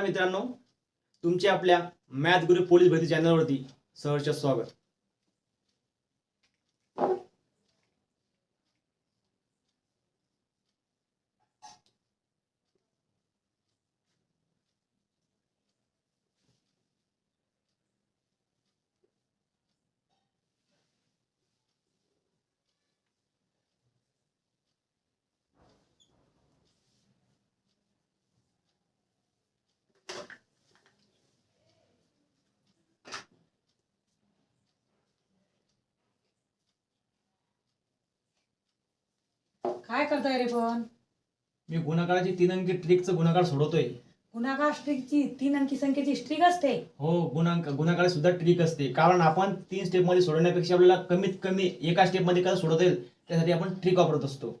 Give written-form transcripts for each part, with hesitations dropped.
नमस्कार मित्रांनो, तुमचे आपल्या मॅथ गुरु पोलीस भरती चॅनलवरती सहर्ष स्वागत. काय करताय रे पण? मी गुणाकाराची 3 अंकी ट्रिकचं गुणाकार सोडवतोय. गुणाकार स्ट्रिकची 3 अंकी संख्येची स्ट्रिक असते. हो, गुणाकार सुद्धा ट्रिक असते. कारण आपण 3 स्टेप मध्ये सोडवण्यापेक्षा आपल्याला कमीत कमी एका स्टेप मध्ये कसं सोडवता येईल त्यासाठी आपण ट्रिक वापरत असतो.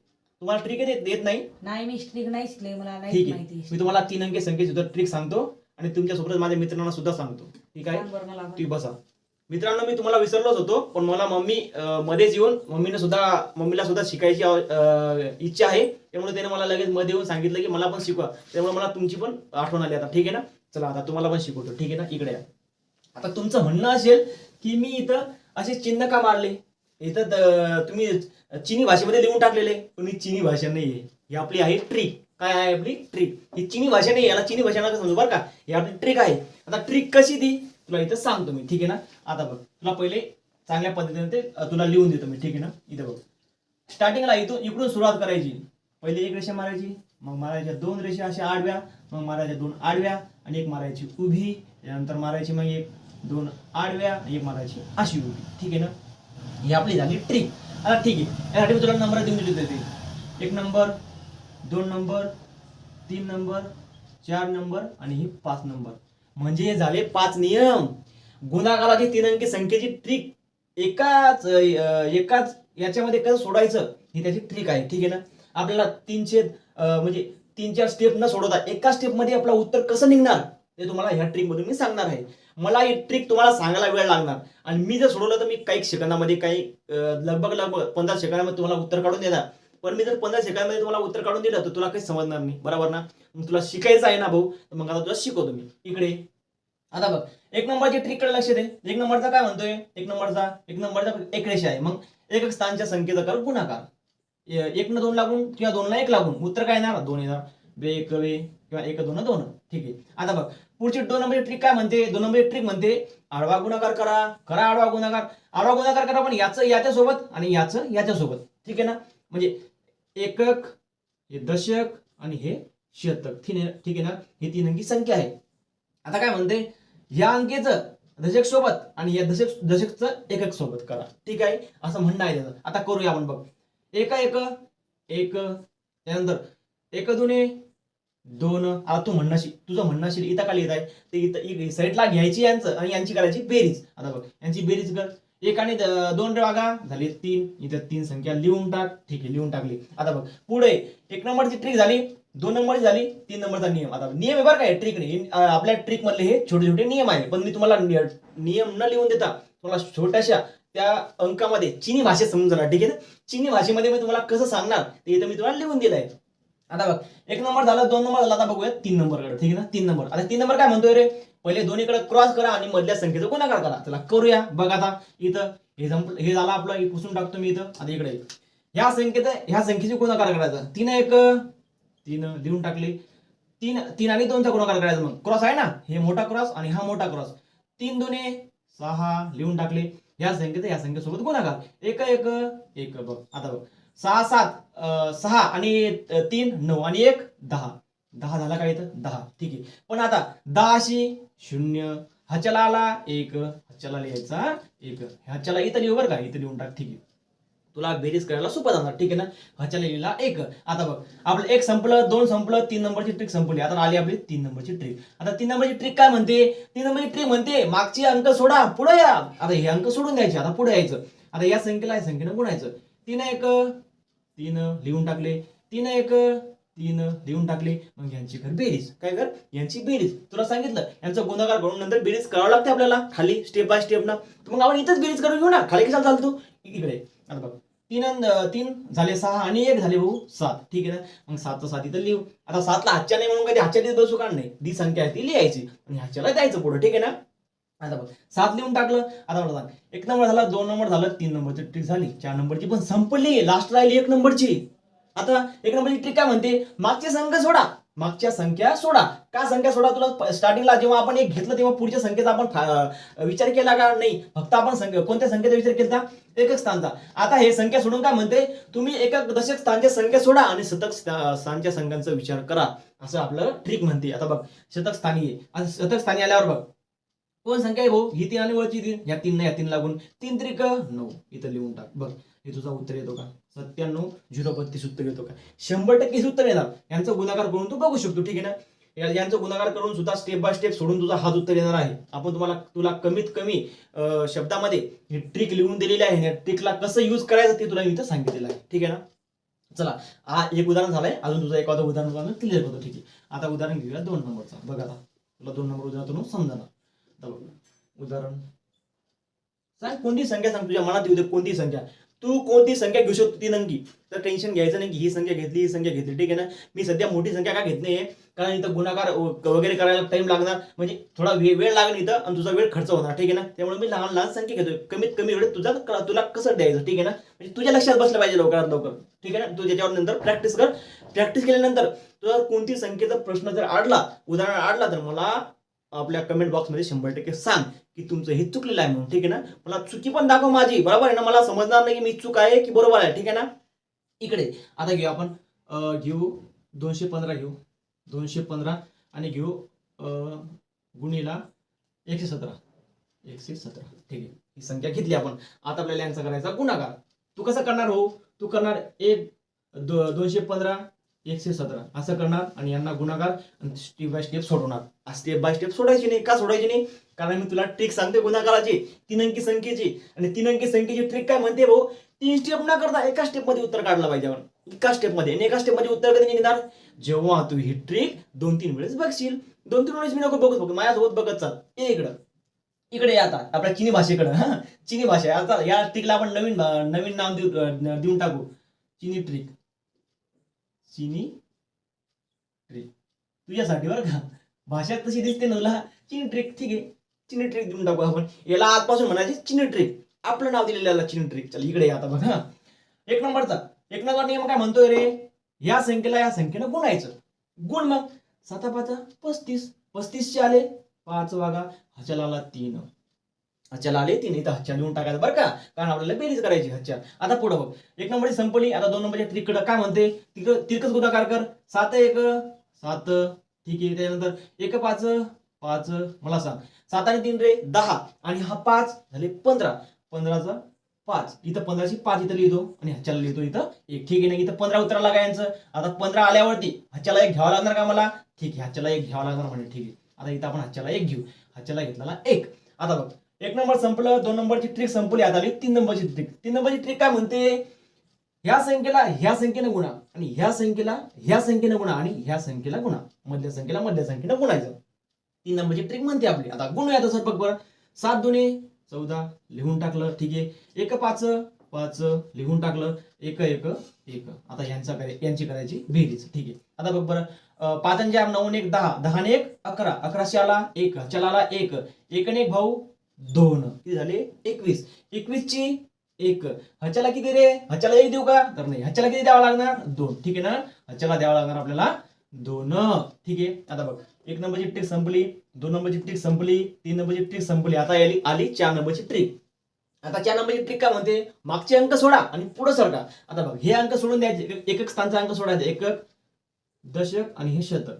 तुम्हाला ट्रिक येत नाही? नाही, मी स्ट्रिक नाही शिकले, मला नाही ठीक आहे, माहिती. मी तुम्हाला 3 अंकी संख्येची सुद्धा ट्रिक सांगतो आणि तुमच्यासोबत माझ्या मित्रांना सुद्धा सांगतो. ठीक आहे, सांग बरं मला. तुम्ही बसा. मित्रांनो, मी तुम्हाला विसरलोच होतो, पण मला मम्मी मध्येच येऊन मम्मीला सुद्धा शिकायची इच्छा आहे. त्यामुळे त्याने मला लगेच मध्ये येऊन सांगितलं की मला पण शिकवा. त्यामुळे मला तुमची पण आठवण आली आता. ठीक आहे ना, चला आता तुम्हाला पण शिकवतो. ठीक आहे ना, इकडे या. आता तुमचं म्हणणं असेल की मी इथं असे चिन्ह का मारले, इथं तुम्ही चिनी भाषेमध्ये लिहून टाकलेले, पण ही चिनी भाषा नाहीये. ही आपली आहे ट्रिक. काय आहे आपली ट्रिक? ही चिनी भाषा नाही, याला चिनी भाषा नका समजू बरं का. ही आपली ट्रिक आहे. आता ट्रिक कशी ती तुला इथं सांगतो मी. ठीक आहे ना, आता बघ, तुला पहिले चांगल्या पद्धतीने ते तुला लिहून देतो मी. ठीक आहे ना, इथं बघ, स्टार्टिंगला इकडून सुरुवात करायची. पहिले एक रेषा मारायची, मग मारायच्या 2 रेषा अशा आडव्या, मग मारायच्या 2 आडव्या आणि एक मारायची उभी, त्यानंतर मारायची मग 2 आडव्या आणि एक मारायची अशी उभी. ठीक आहे ना, ही आपली झाली ट्रिक. आता ठीक आहे, यासाठी मी तुला नंबर देऊन देते. 1 नंबर, 2 नंबर, 3 नंबर, 4 नंबर आणि ही 5 नंबर. म्हणजे हे झाले 5 नियम. गुणाकाराची 3 अंकी संख्येची ट्रिक एकाच याच्यामध्ये कसं सोडायचं ही त्याची ट्रिक आहे. ठीक आहे ना, आपल्याला 3-4 स्टेप न सोडवता एका स्टेप मध्ये आपलं उत्तर कसं निघणार ते तुम्हाला ह्या ट्रिक मधून मी सांगणार आहे. मला ही ट्रिक तुम्हाला सांगायला वेळ लागणार आणि मी जर सोडवलं तर मी काही सेकंदामध्ये लगभग 15 सेकंदामध्ये तुम्हाला उत्तर काढून देणार. पण मी जर 15 सेकंदामध्ये तुम्हाला उत्तर काढून दिलं तर तुला काही समजणार नाही, बरोबर ना. मग तुला शिकायचं आहे ना भाऊ, तर मग आता तुला शिकवतो मी. इकडे आता बघ, 1 नंबरची ट्रिक कडे लक्ष दे. 1 नंबरचा काय म्हणतोय? 1 नंबरचा एक रेषा आहे, मग एक स्थानच्या संख्येचा कर गुणाकार. 1 न 2 लागून किंवा 2 ला 1 लागून उत्तर काय येणार? 2 येणार. 2 1 वे किंवा 1 2 2. ठीक आहे, आता बघ पुढची 2 नंबरची ट्रिक काय म्हणते? 2 नंबरची ट्रिक म्हणते आडवा गुणाकार करा. आडवा गुणाकार करा, पण याचं याच्यासोबत आणि याचं याच्यासोबत. ठीक आहे ना, म्हणजे एकक, हे दशक आणि हे शतक. ठीक आहे ना, ही 3 अंकी संख्या आहे. आता काय म्हणते? या अंकीचं दशक सोबत आणि या दशकचं एकक सोबत करा. ठीक आहे, असं म्हणणं आहे त्याचं. आता करूया आपण. बघ, 1 1 त्यानंतर 1 2 2. आता तुझं म्हणणं असेल इथं का लिहित आहे ते इथं साईडला घ्यायची यांचं आणि यांची करायची बेरीज. आता बघ, यांची बेरीज कर. 1 आणि 2 वागा झाली 3. इथं 3 संख्या लिहून टाक. ठीक आहे, लिहून टाकली. आता बघ पुढे 1 नंबरची ट्रिक झाली, 2 नंबरची झाली, 3 नंबरचा नियम. आता नियम आहे बरं काय, ट्रिक नाही. आपल्या ट्रिक मधले हे छोटे छोटे नियम आहे, पण मी तुम्हाला नियम न लिहून देता तुम्हाला छोट्याशा त्या अंकामध्ये चिनी भाषेत समजणार. ठीक आहे ना, चिनी भाषेमध्ये मी तुम्हाला कसं सांगणार ते इथं मी तुम्हाला लिहून दिलंय. आता बघ, 1 नंबर झाला, 2 नंबर झाला. आता बघूया 3 नंबरकडे. ठीक आहे ना, 3 नंबर. आता 3 नंबर काय म्हणतोय रे? पहिले दोन्हीकडे क्रॉस करा आणि मधल्या संख्येचा गुणाकार करा. चला करूया. बघ, आता इथं हे झालं आपलं, हे पुसून टाकतो मी इथं. आता इकडे ह्या संख्येची गुणाकार करायचा. 3 1 3 लिहून टाकले. 3 आणि 2चा गुणाकार करायचा. मग क्रॉस आहे ना, हे मोठा क्रॉस आणि हा मोठा क्रॉस. 3 2 6 लिहून टाकले. या संख्येसोबत गुणाकार. 1 1 1. बघ, आता बघ, 6 7 6 आणि 3 9 आणि 1 10. 10 झाला का इथं? 10. ठीक आहे, पण आता 10 अशी 0, ह्याच्याला आला 1, ह्याच्याला लिहायचा 1, ह्याच्याला इथं लिहू बरं का, इथं लिहून टाक. ठीक आहे, तुला बेरीज करायला सोपं जाणार. ठीक आहे ना, ह्याच्याला लिहिला 1. आता बघ, आपलं 1 संपलं, 2 संपलं, 3 नंबरची ट्रिक संपली. आता आली आपली 3 नंबरची ट्रिक. आता 3 नंबरची ट्रिक काय म्हणते? 3 नंबरची ट्रिक म्हणते मागचे अंक सोडा, पुढे या. आता हे अंक सोडून द्यायचे, आता पुढे यायचं. आता या संख्येला या संख्येनं गुणायचं. 3 1 3 लिहून टाकले. 3 1 3 लिहून टाकले. मग यांची कर बेरीज. काय कर? यांची बेरीज. तुला सांगितलं यांचा गुणाकार करून नंतर बेरीज करावं लागते आपल्याला खाली स्टेप बाय स्टेप ना. मग आपण इथंच बेरीज करून घेऊ ना, खाली कशाला चालतो इकडे. आता बघ, तीन झाले 6 आणि 1 झाले भाऊ 7. ठीक आहे ना. मग 7चं 7 इथं लिहू. आता 7ला हातच्या नाही म्हणून कधी हातच्या दिवस बसू का नाही. ती संख्या आहे ती लिहायची आणि हातच्याला द्यायचं पुढे. ठीक आहे ना. आता बघ 7 लिहून टाकलं. आता मला सांग 1 नंबर झाला, 2 नंबर झालं, 3 नंबरची ट्रिक झाली, 4 नंबरची पण संपली, लास्ट राहिली 1 नंबरची. आता 1 नंबरची ट्रिक काय म्हणते, मागच्या संख्या सोडा, मागच्या संख्या सोडा. का संख्या सोडा, तुला स्टार्टिंगला जेव्हा आपण एक घेतलं तेव्हा पुढच्या संख्येचा आपण विचार केला का नाही, फक्त आपण कोणत्या संख्येचा विचार केला, एकक स्थानचा. आता हे संख्या सोडून काय म्हणते, तुम्ही एकक दशक स्थानच्या संख्या सोडा आणि शतक स्थानच्या संख्यांचा विचार करा, असं आपलं ट्रिक म्हणते. आता बघ शतक स्थानी आहे. आता शतक स्थानी आल्यावर बघ कोण संख्या आहे भाऊ, ही 3 आणि वरची 3, या 3 या 3 लागून 3 त्रिक 9 इथं लिहून टाक. बघ हे तुझा उत्तर येतो का, 97 032 उत्तर येतो का, 100% उत्तर येणार. यांचा गुणाकार करून तू बघू शकतो. ठीक आहे ना. यांचा गुणाकार करून सुद्धा स्टेप बाय स्टेप सोडून तुझा हाच उत्तर येणार आहे. आपण तुला कमीत कमी शब्दामध्ये ही ट्रिक लिहून दिलेली आहे. या ट्रिकला कसं यूज करायचं ते तुला इथं सांगितलेलं आहे. ठीक आहे ना. चला हा एक उदाहरण झालंय, अजून तुझं एखादं उदाहरण क्लिअर होतं. ठीक आहे. आता उदाहरण घेऊया 2 नंबरचा. बघ आता तुला 2 नंबर उदाहरणातून समजा. उदाहरण सांग, कोणती संख्या सांग, तुझ्या मनात येऊ दे कोणती संख्या, तू कोणती संख्या घेऊ शकतो 3 अंकी. तर टेन्शन घ्यायचं नाही की ही संख्या घेतली ही संख्या घेतली. ठीक आहे ना. मी सध्या मोठी संख्या का घेत नाहीये, कारण इथं गुणाकार वगैरे करायला टाइम लागणार, म्हणजे थोडा वेळ लागेल इथं आणि तुझा वेळ खर्च होणार. ठीक आहे ना. त्यामुळे मी लहान लहान संख्या घेतोय, कमीत कमी वेळेत तुला कसं द्यायचं. ठीक आहे ना. म्हणजे तुझ्या लक्षात बसलं पाहिजे लवकरात लवकर. ठीक आहे ना. तू त्याच्यावर नंतर प्रॅक्टिस कर. प्रॅक्टिस केल्यानंतर तुला कोणती संख्येचा प्रश्न जर आडला, उदाहरण आडला, तर मला आपल्या कमेंट बॉक्समध्ये 100% सांग की तुमचं हे चुकलेलं आहे म्हणून. ठीक आहे ना. मला चुकी पण दाखव माझी, बरोबर आहे ना. मला समजणार नाही की मी चूक आहे की बरोबर आहे. ठीक आहे ना. इकडे आता घेऊ आपण घेऊ 215 घेऊ 215 आणि घेऊ गुणिला 117. ठीक आहे. ही संख्या घेतली आपण. आता आपल्याला यांचा करायचा गुणाकार. तू कसं करणार हो, तू करणार 215 117 असं करणार आणि यांना गुणाकार स्टेप बाय स्टेप सोडवणार. स्टेप बाय स्टेप सोडायची नाही. का सोडायची नाही, कारण मी तुला ट्रिक सांगते गुणाकाराची 3 अंकी संख्येची. आणि 3 अंकी संख्येची ट्रिक काय म्हणते भाऊ, 3 स्टेप न करता एका स्टेप मध्ये उत्तर काढलं पाहिजे आपण. एका स्टेप मध्ये. आणि एका स्टेप मध्ये उत्तर कधी निघणार, जेव्हा तू ही ट्रिक 2-3 वेळेस बघशील. 2-3 वेळेस मी नको बघू, माझ्यासोबत बघत चाल. इकडे आता आपल्या चिनी भाषेकडे. हा चिनी भाषा. आता या ट्रिकला आपण नवीन नाव देऊन टाकू, चिनी ट्रिक. चिनी ट्रिक तुझ्यासाठी बरं का, भाषा तशी दिसते ना तुला, चिनी ट्रिक. ठीक आहे. चिनी ट्रिक देऊन टाकू आपण. याला आजपासून म्हणायची चिनी ट्रिक. आपलं नाव दिलेलं चिनी ट्रिक. चल इकडे आता बघा 1 नंबरचा. 1 नंबर नियम काय म्हणतोय रे, या संख्येला या संख्येनं गुणायचं. गुण मग 7-5 35. 35 चे आले 5 वागा, ह्याच्याला आला 3, ह्याच्याला आले 3. इथं ह्याच्या लिहून टाकायचं बरं का, कारण आपल्याला बेरीज करायची ह्याच्या. आता पुढे बघ 1 नंबरची संपली. आता 2 नंबरच्या ट्रिककडे काय म्हणते, तिरकस गुणाकार कर. 7-1 7. ठीक आहे. त्यानंतर 1-5 5. मला सांग 7 आणि 3 रे 10 आणि हा 5 झाले 15. 15चा 5 इथं 15ची 5 इथं लिहितो आणि ह्याच्याला लिहितो इथं 1. ठीक आहे ना. इथं 15 उत्तर लागा यांचं. आता 15 आल्यावरती ह्याच्याला 1 घ्यावा लागणार का मला, ठीक आहे. ह्याच्याला 1 घ्यावा लागणार म्हणजे. ठीक आहे. आता इथं आपण ह्याच्याला 1 घेऊ, ह्याच्याला घेतला 1. आता बघ 1 नंबर संपलं, 2 नंबरची ट्रिक संपली. आता आली 3 नंबरची ट्रिक. 3 नंबरची ट्रिक काय म्हणते, ह्या संख्येला ह्या संख्येने गुणा आणि ह्या संख्येला ह्या संख्येने गुणा आणि ह्या संख्येला गुणा, मधल्या संख्येला मधल्या संख्येने गुणायचं. 3 नंबरची ट्रिक म्हणते आपली. आता गुणूया तसं बघ बरं. 7 दुने 14 लिहून टाकलं. ठीक आहे. 1-5 5 लिहून टाकलं. 1-1 1. आता यांची करायची बेरीज. ठीक आहे. आता बघ बरं 5 आणि 9 आणि 1 10, 10 आणि 1 11. 11 आला 1, ह्याच्याला आला 1. 1 आणि 1 भाऊ 2. किती झाले 21. 21 ची 1. ह्याच्याला किती रे, ह्याच्याला 1 देऊ का, तर नाही. ह्याच्याला किती द्यावं लागणार 2. ठीक आहे ना. ह्याच्याला द्यावं लागणार आपल्याला 2. ठीक आहे. आता बघ 1 नंबरची ट्रिक संपली, 2 नंबरची ट्रिक संपली, 3 नंबरची ट्रिक संपली. आता आली 4 नंबरची ट्रिक. आता 4 नंबरची ट्रिक काय म्हणते, मागचे अंक सोडा आणि पुढे सरका. आता बघ हे अंक सोडून द्यायचे, एकक स्थानचा अंक सोडायचे, एकक दशक आणि हे शतक.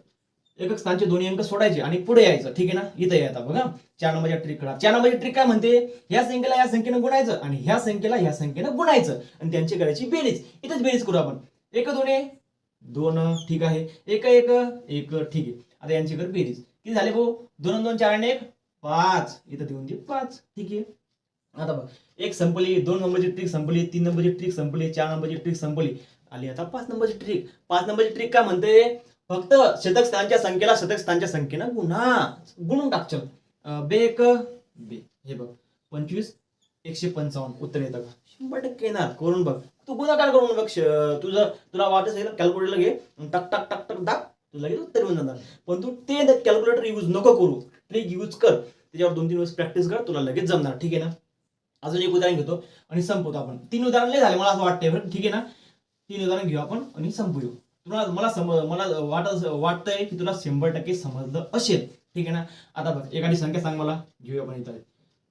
एकक स्थानचे दोन्ही अंक सोडायचे आणि पुढे यायचं. ठीक आहे ना. इथं येतात बघा 4 नंबरच्या ट्रिक करा. 4 नंबरची ट्रिक काय म्हणते, ह्या संख्येला या संख्येनं गुणायचं आणि ह्या संख्येला ह्या संख्येनं गुणायचं आणि त्यांची करायची बेरीज. इथंच बेरीज करू आपण. 1 2 2. ठीक आहे. 1-1 1. ठीक आहे. आता यांची कर बेरीज. किती झाले भाऊ, 2 2 4 आणि 1 5. इथं देऊन दे 5. ठीक आहे. आता बघ 1 संपली, 2 नंबरची ट्रिक संपली, 3 नंबरची ट्रिक संपली, 4 नंबरची ट्रिक संपली. आली आता 5 नंबरची ट्रिक. 5 नंबरची ट्रिक काय म्हणते, फक्त शतक स्थानच्या संख्येला शतक स्थानच्या संख्येनं गुणून टाक. चल 2-1 2. हे बघ 25 155 उत्तर येतं का? 100% येणार. करून बघ. तू गुणाकार करून बघ. तुला वाटत असेल कॅल्क्युलेटर घे, टक टक टक टक दाब, तुला लगेच उत्तर येऊन जाणार. पण तू ते कॅल्क्युलेटर यूज नको करू, ट्रिक यूज कर. त्याच्यावर 2-3 दिवस प्रॅक्टिस कर, तुला लगेच जमणार. ठीक आहे ना? अजून एक उदाहरण घेतो आणि संपवतो आपण. 3 उदाहरण लय झाले मला असं वाटतंय बरं. ठीक आहे ना? 3 उदाहरण घेऊ आपण आणि संपवू. मला वाटतंय की तुला 100% समजलं असेल. ठीक आहे ना? आता बघ, एखादी संख्या सांग मला. घेऊया आपण इथं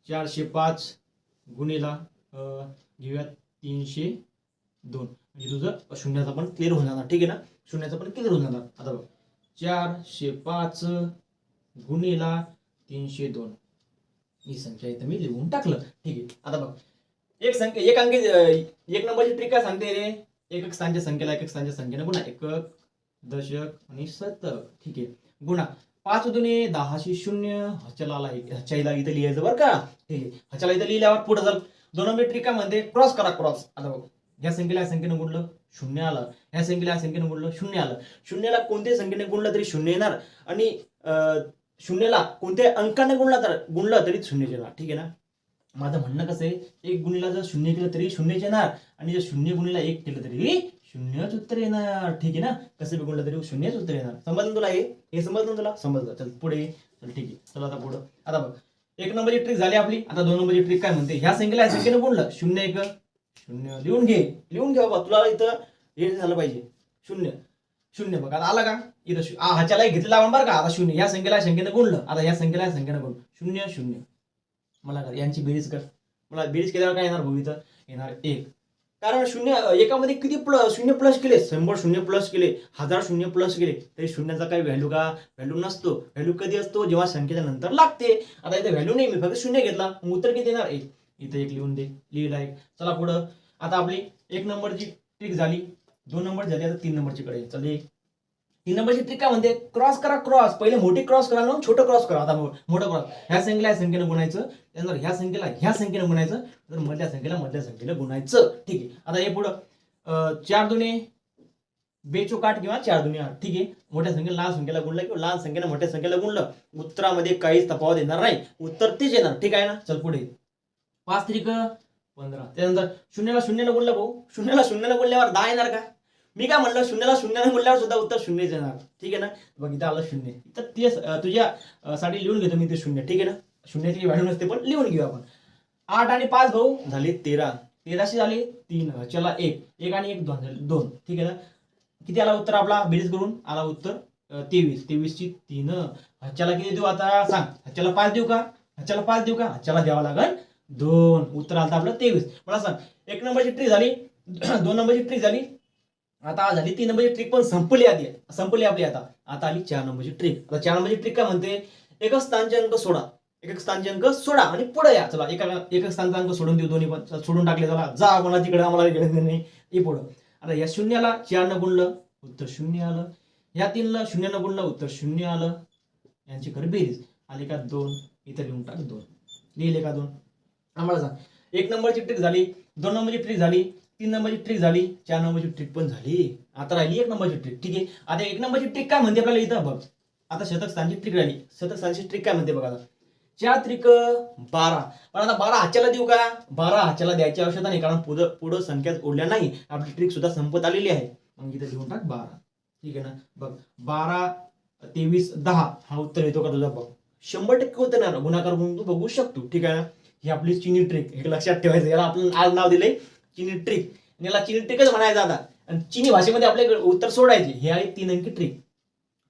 405 गुणिला घेऊया 302. म्हणजे तुझं शून्याचा पण क्लिअर होऊन जाणार. ठीक आहे ना? शून्याचा पण क्लिअर होऊन जाणार. आता बघ, 405 गुणिला 302 ही संख्या इथं मी लिहून टाकलं. ठीक आहे. आता बघ, एक नंबरची ट्रिक काय सांगते रे? एकक स्थानच्या संख्येला एकक स्थानच्या संख्येने गुणा. एकक, दशक आणि शतक. ठीक आहे. गुणा 5 दुने 10 0. हचलाला इथं लिहायचं बरं का? ठीक आहे. हचला इथं लिहिल्यावर पुढे जाल. 2 नंबर ट्रिक काय म्हणते? क्रॉस करा, क्रॉस. आता बघ, या संख्येला या संख्येने गुणलं 0 आलं. या संख्येला या संख्येने गुणलं 0 आलं. शून्याला कोणत्याही संख्येने गुणलं तरी 0 येणार आणि शून्याला कोणत्याही अंकाने गुणलं तरी 0 येणार. ठीक आहे ना? माझं म्हणणं कसं आहे, 1 गुणिला जर 0 केलं तरी 0 येणार आणि जर 0 गुणिला 1 केलं तरी 0च उत्तर येणार. ठीक आहे ना? कसं बी गुणलं तरी 0च उत्तर येणार. समजलं तुला? हे समजलं तुला? समजलं. चल पुढे. चल ठीक आहे. चल आता पुढं. आता बघ, 1 नंबरची ट्रिक झाली आपली. आता 2 नंबरची ट्रिक काय म्हणते? ह्या संख्येला या संख्येने गुणलं 0 1 0. लिहून घे बाबा. तुला इथं हे झालं पाहिजे. 0 बघ. आता आला का? इथं ह्याच्याला घेतलेला आपण बरं का? आता 0 या संख्येला या संख्येने गुणलं. आता या संख्येला या संख्येने गुण 0 0. मला कर यांची बेरीज कर. मला बेरीज केल्यावर काय येणार भाऊ? इथं येणार 1. कारण 0 एकामध्ये किती 0 प्लस केले? 100 0 प्लस केले, 1000 0 प्लस केले तरी शून्याचा काही व्हॅल्यू का? व्हॅल्यू नसतो. व्हॅल्यू कधी असतो? जेव्हा संख्येच्या नंतर लागते. आता इथे व्हॅल्यू नाही, मी फक्त 0 घेतला, मग उत्तर किती येणार? 1. इथं 1 लिहून दे. लिहिला 1. चला पुढं. आता आपली 1 नंबरची ट्रिक झाली, 2 नंबर झाली. आता 3 नंबरची कडे. चल 3 नंबरची ट्रिक काय म्हणते? क्रॉस करा, क्रॉस. पहिले मोठी क्रॉस करा ना, छोटं क्रॉस करा. आता मोठं क्रॉस. ह्या संख्येला ह्या संख्येने गुणायचं, त्यानंतर ह्या संख्येला ह्या संख्येने गुणायचं, तर मधल्या संख्येला मधल्या संख्येने गुणायचं. ठीक आहे. आता हे पुढं 4 दुने 42 किंवा 4 दुने 8. ठीक आहे. मोठ्या संख्येला लहान संख्येला गुणलं किंवा लहान संख्येला मोठ्या संख्येला गुणलं, उत्तरामध्ये काहीच तफावत येणार नाही. उत्तर तेच येणार. ठीक आहे ना? चल पुढे. 5 त्रिक 15. त्यानंतर शून्याला शून्याला गुणलं भाऊ. शून्याला शून्याला गुणल्यावर 10 येणार का? मी काय म्हणलं? शून्याला शून्याने गुणल्यावर सुद्धा उत्तर 0 येणार. ठीक आहे ना? बघ इथं आलं 0. तर ते तुझ्या साठी लिहून घेतो मी ते 0. ठीक आहे ना? शून्याची व्हॅल्यू नसते पण लिहून घेऊ आपण. 8 आणि 5 भाऊ झाले 13. 13शी झाले 3. चला 1 आणि 1 2. ठीक आहे ना? किती आला उत्तर आपला? बेरीज करून आला उत्तर 23. 23 ची 3. ह्याच्याला किती देऊ आता सांग? ह्याच्याला 5 देऊ का? ह्याच्याला 5 देऊ का? ह्याच्याला द्यावा लागेल 2. उत्तर आलं आपलं 23. मला सांग, 1 नंबरची ट्रिक झाली, 2 नंबरची ट्रिक झाली, आता झाली 3 नंबरची ट्रिक पण संपली आपली. आता आली 4 नंबरची ट्रिक. आता 4 नंबरची ट्रिक काय म्हणते? एकक स्थानचे अंक सोडा. एकक स्थानचे अंक सोडा आणि पुढे या. चला एकक स्थानचा अंक सोडून देऊ. दोन्ही पण सोडून टाकले. चला जा कोणा तिकडे, आम्हाला गरज नाही. हे पुढं. आता या शून्याला 4 न गुणलं, उत्तर 0 आलं. या 3 ला 0 न गुणलं, उत्तर 0 आलं. यांची कर बेरीज. आली का 2. इथं लिहून टाक 2. लिहिले का 2? आम्हाला सांग. 1 नंबरची ट्रिक झाली, 2 नंबरची ट्रिक झाली, 3 नंबरची ट्रिक झाली, 4 नंबरची ट्रिक पण झाली. आता राहिली 1 नंबरची ट्रिक. ठीक आहे. आता 1 नंबरची ट्रिक काय म्हणते आपल्याला? इथं बघ. आता शतक स्थानची ट्रिक राहिली. शतक स्थानची ट्रिक काय म्हणते बघा. 4 त्रिक 12. पण आता 12 हाच्याला देऊ का? 12 हाच्याला द्यायची आवश्यकता नाही, कारण पुढं संख्याच उरल्या नाही. आपली ट्रिक सुद्धा संपत आलेली आहे. मग इथे लिहून टाक 12. ठीक आहे ना? बघ 12 23 10 हा उत्तर येतो का तुझा? बघ 100% उत्तर येणार. गुणाकार करून तू बघू शकतो. ठीक आहे ना? ही आपली चिनी ट्रिक. हे लक्षात ठेवायचं. याला आपण आज नाव दिले चिनी ट्रिक. याला चिनी ट्रिकच म्हणायचं आता. आणि चिनी भाषेमध्ये आपल्याकडे उत्तर सोडायचे. हे आहे 3 अंकी ट्रिक.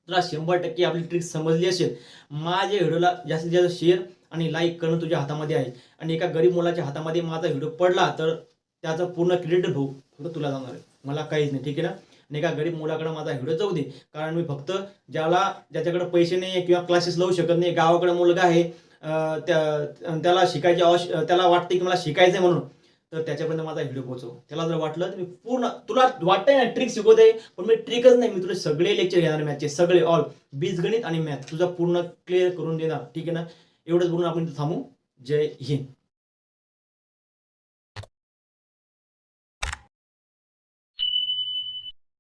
तुला 100% आपली ट्रिक समजली असेल. माझ्या व्हिडिओला जास्तीत जास्त शेअर आणि लाईक करणं तुझ्या हातामध्ये आहे. आणि एका गरीब मुलाच्या हातामध्ये माझा व्हिडिओ पडला तर त्याचा पूर्ण क्रेडिट भाऊ तुला जाणार आहे. मला काहीच नाही. ठीक आहे ना? आणि एका गरीब मुलाकडे माझा व्हिडिओ जाऊ दे. कारण मी फक्त ज्याच्याकडे पैसे नाही किंवा क्लासेस लावू शकत नाही, गावाकडे मुलगा आहे, त्याला त्याला वाटते की मला शिकायचंय म्हणून, तर त्याच्यापर्यंत माझा व्हिडिओ पोहोचव. त्याला जर वाटलं तर मी पूर्ण, तुला वाटतंय ना ट्रिक शिकवते, पण मी ट्रिकच नाही, मी तुला सगळे लेक्चर घेणार मॅथचे, सगळे ऑल बीजगणित आणि मॅथ तुझा पूर्ण क्लिअर करून देणार. ठीक आहे ना? एवढंच बोलून आपण थांबू. जय हिंद.